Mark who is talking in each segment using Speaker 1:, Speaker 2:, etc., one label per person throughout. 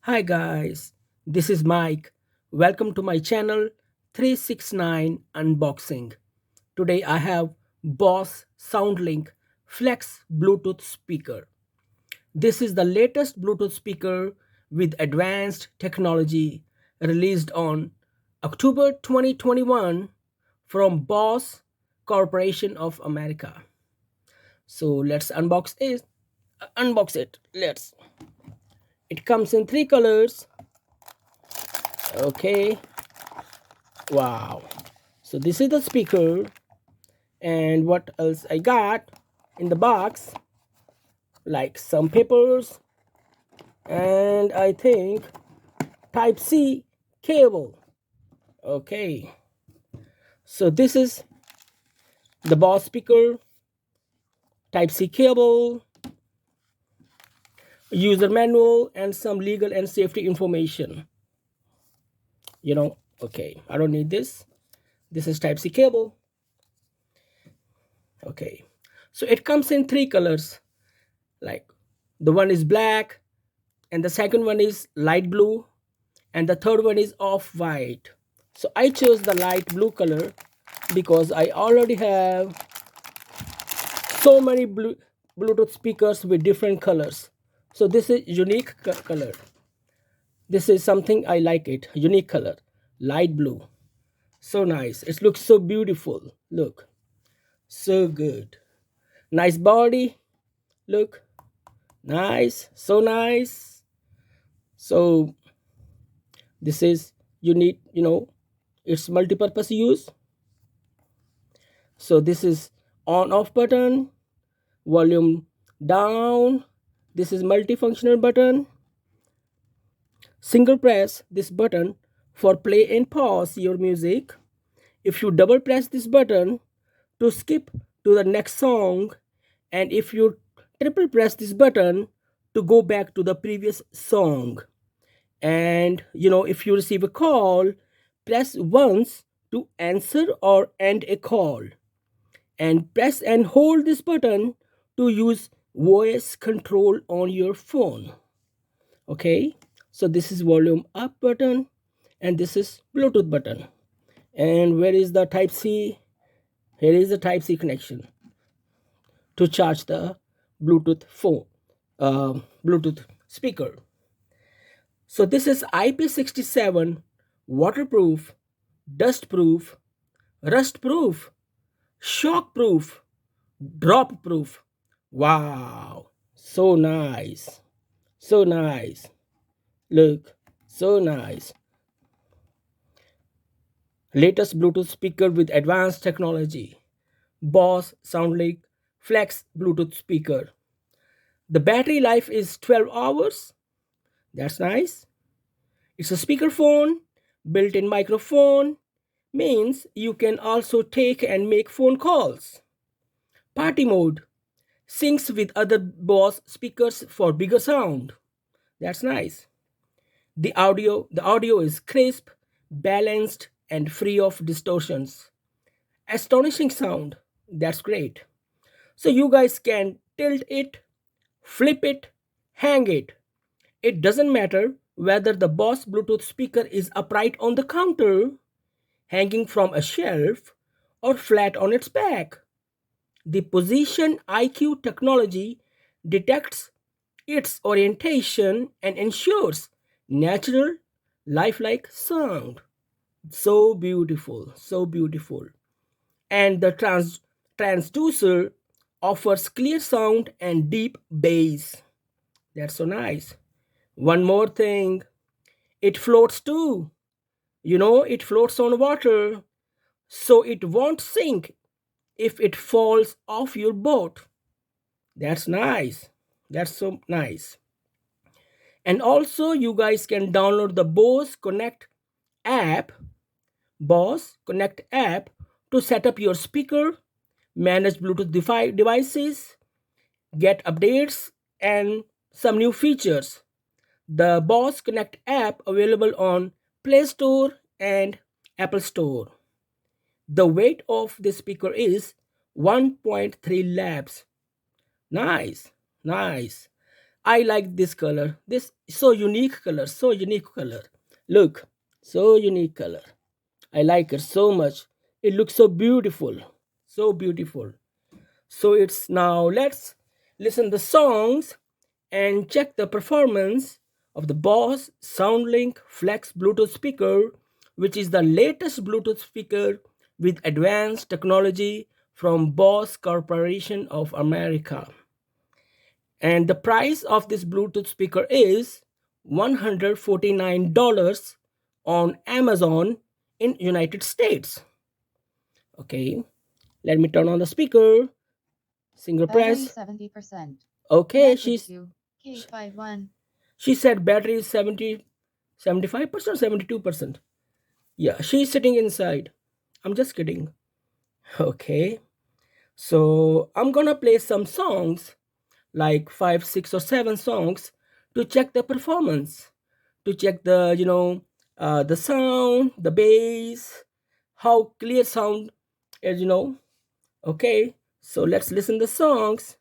Speaker 1: Hi guys, this is Mike. Welcome to my channel 369 Unboxing. Today I have BOSE SoundLink Flex Bluetooth speaker. This is the latest Bluetooth speaker with advanced technology released on October 2021 from BOSE Corporation of America. So let's unbox it. Let's. It comes in three colors. Okay. Wow. So this is the speaker, and what else I got in the box, like some papers, and I think type C cable. Okay. So this is the BOSE speaker, type C cable, user manual, and some legal and safety information. Okay, I don't need this. This is type C cable. Okay. So it comes in three colors, like the one is black, and the second one is light blue, and the third one is off-white. So I chose the light blue color because I already have so many Bluetooth speakers with different colors. So this is unique color. This is something I like it. Unique color, light blue. So nice. It looks so beautiful. Look, so good. Nice body. Look, nice. So nice. So this is you need, it's multi-purpose use. So this is on off button, volume down. This is multifunctional button. Single press this button for play and pause your music. If you double press this button to skip to the next song, and if you triple press this button to go back to the previous song. And if you receive a call, press once to answer or end a call, and press and hold this button to use voice control on your phone. Okay, so this is volume up button, and this is Bluetooth button. And where is the type C? Here is the type C connection to charge the Bluetooth phone, Bluetooth speaker. So this is IP67 Waterproof, Dustproof, Rustproof, Shockproof, Dropproof. Wow, so nice. So nice. Look, so nice. Latest Bluetooth speaker with advanced technology. BOSE SoundLink Flex Bluetooth speaker. The battery life is 12 hours. That's nice. It's a speakerphone, built-in microphone, means you can also take and make phone calls. Party mode syncs with other BOSE speakers for bigger sound. That's nice. The audio is crisp, balanced, and free of distortions. Astonishing sound. That's great. So you guys can tilt it, flip it, hang it. It doesn't matter whether the BOSE Bluetooth speaker is upright on the counter, hanging from a shelf, or flat on its back. The postionIQ technology detects its orientation and ensures natural, lifelike sound. So beautiful, so beautiful. And the transducer offers clear sound and deep bass. That's so nice. One more thing, it floats too. It floats on water, so it won't sink if it falls off your boat. That's nice. That's so nice. And also, you guys can download the app, BOSE Connect app, to set up your speaker, manage Bluetooth devices, get updates, and some new features. The BOSE Connect app available on Play Store and Apple Store. The weight of this speaker is 1.3 labs. Nice, nice. I like this color. This so unique color, so unique color. Look, so unique color. I like it so much. It looks so beautiful. So beautiful. So it's now let's listen the songs and check the performance of the BOSE SoundLink Flex Bluetooth speaker, which is the latest Bluetooth speaker with advanced technology from BOSE Corporation of America. And the price of this Bluetooth speaker is $149 on Amazon in United States. Okay, let me turn on the speaker. Single press.
Speaker 2: 70%.
Speaker 1: Okay,
Speaker 2: K51.
Speaker 1: She said battery is 75%, 72%. Yeah, she's sitting inside. I'm just kidding. Okay, so I'm gonna play some songs, like 5, 6, or 7 songs to check the performance, to check the the sound, the bass, how clear sound is. Okay, so let's listen the songs.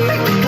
Speaker 3: Make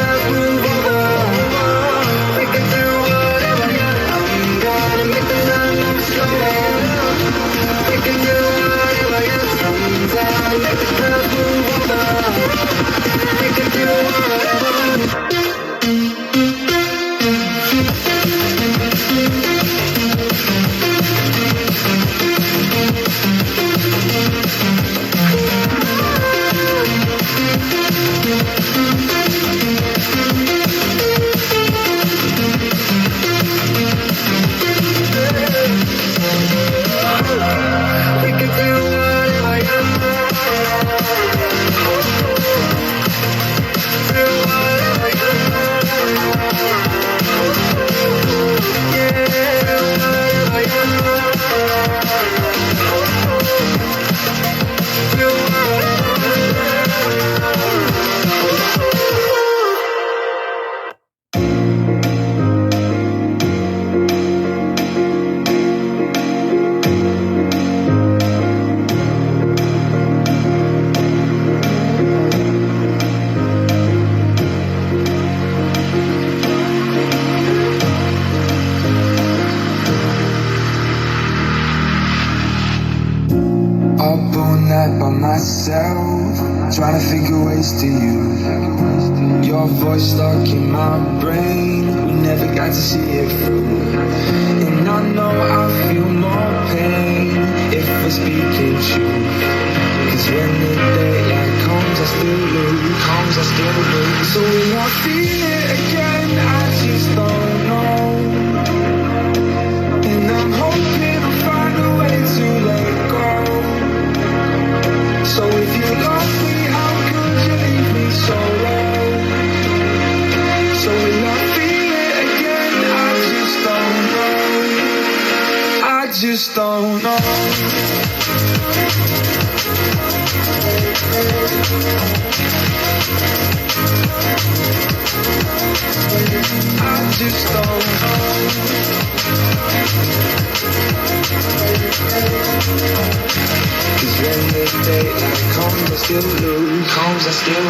Speaker 3: trying to figure ways to you. Your voice stuck in my brain. We never got to see it through. And I know I feel more pain if we're speaking truth. Cause when the daylight comes, I still lose. So will I feel it again? I just don't know. And I'm hoping I'll find a way to let go. So if you lost me, how could you leave me so low? So will I feel it again? I just don't know. I just don't know. I just don't know. Cause when the daylight comes, I still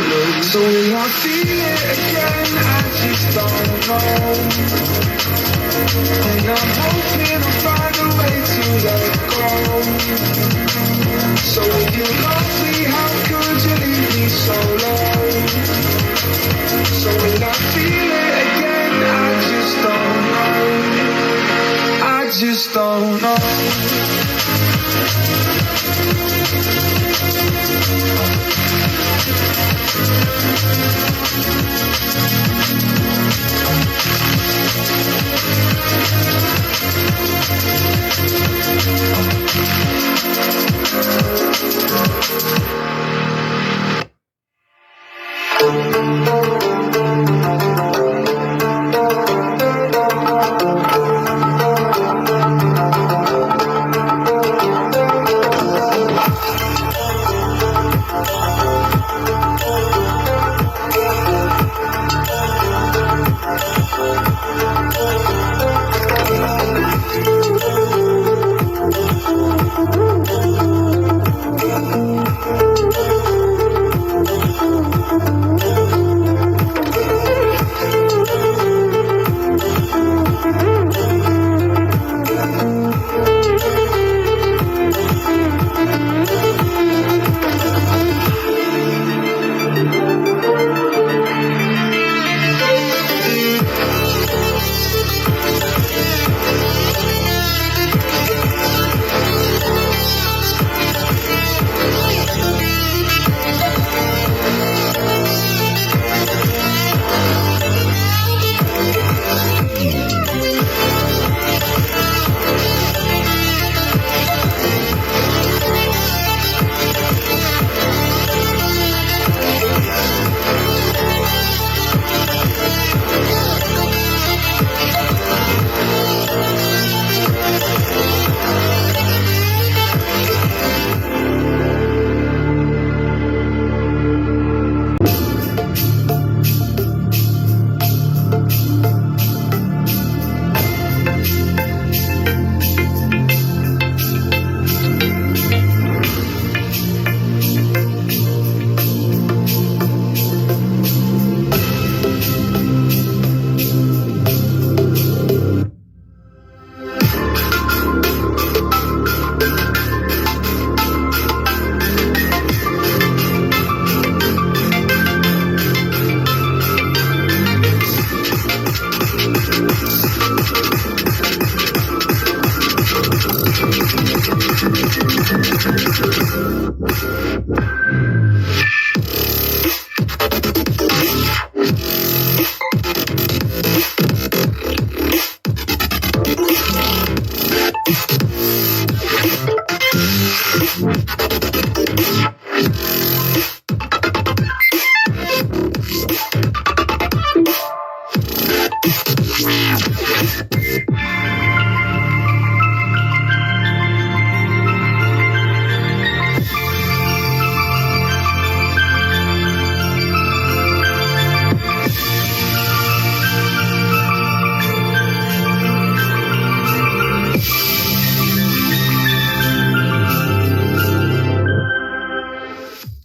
Speaker 3: lose. So will I feel it again? I just don't know. And I'm hoping I'll find a way to let go. So if you love me, how could you leave me so low? So will I feel it again? I just don't know. I just don't know.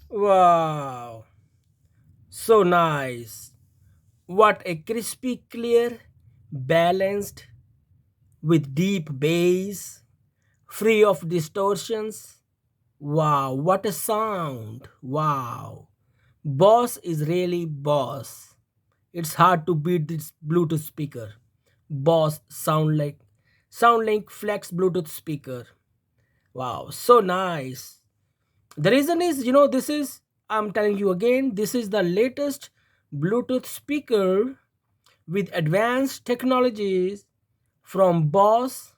Speaker 1: Wow, so nice. What a crispy clear, balanced with deep bass, free of distortions. Wow, what a sound! Wow. Boss is really boss. It's hard to beat this Bluetooth speaker. BOSE SoundLink Flex Bluetooth speaker. Wow, so nice. The reason is, this is, I'm telling you again, this is the latest Bluetooth speaker with advanced technologies from BOSE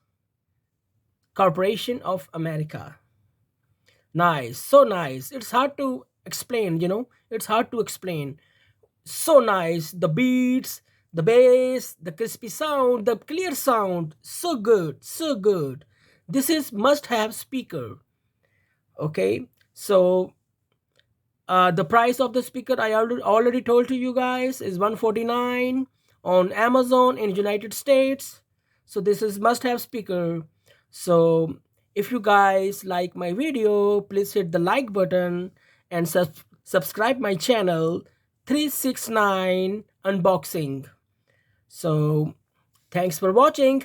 Speaker 1: Corporation of America. Nice, so nice. It's hard to explain, it's hard to explain. So nice. The beats, the bass, the crispy sound, the clear sound. So good, so good. This is must have speaker. Okay, so the price of the speaker I already told to you guys is $149 on Amazon in United States. So this is must have speaker. So if you guys like my video, please hit the like button and subscribe my channel 369 unboxing. So thanks for watching.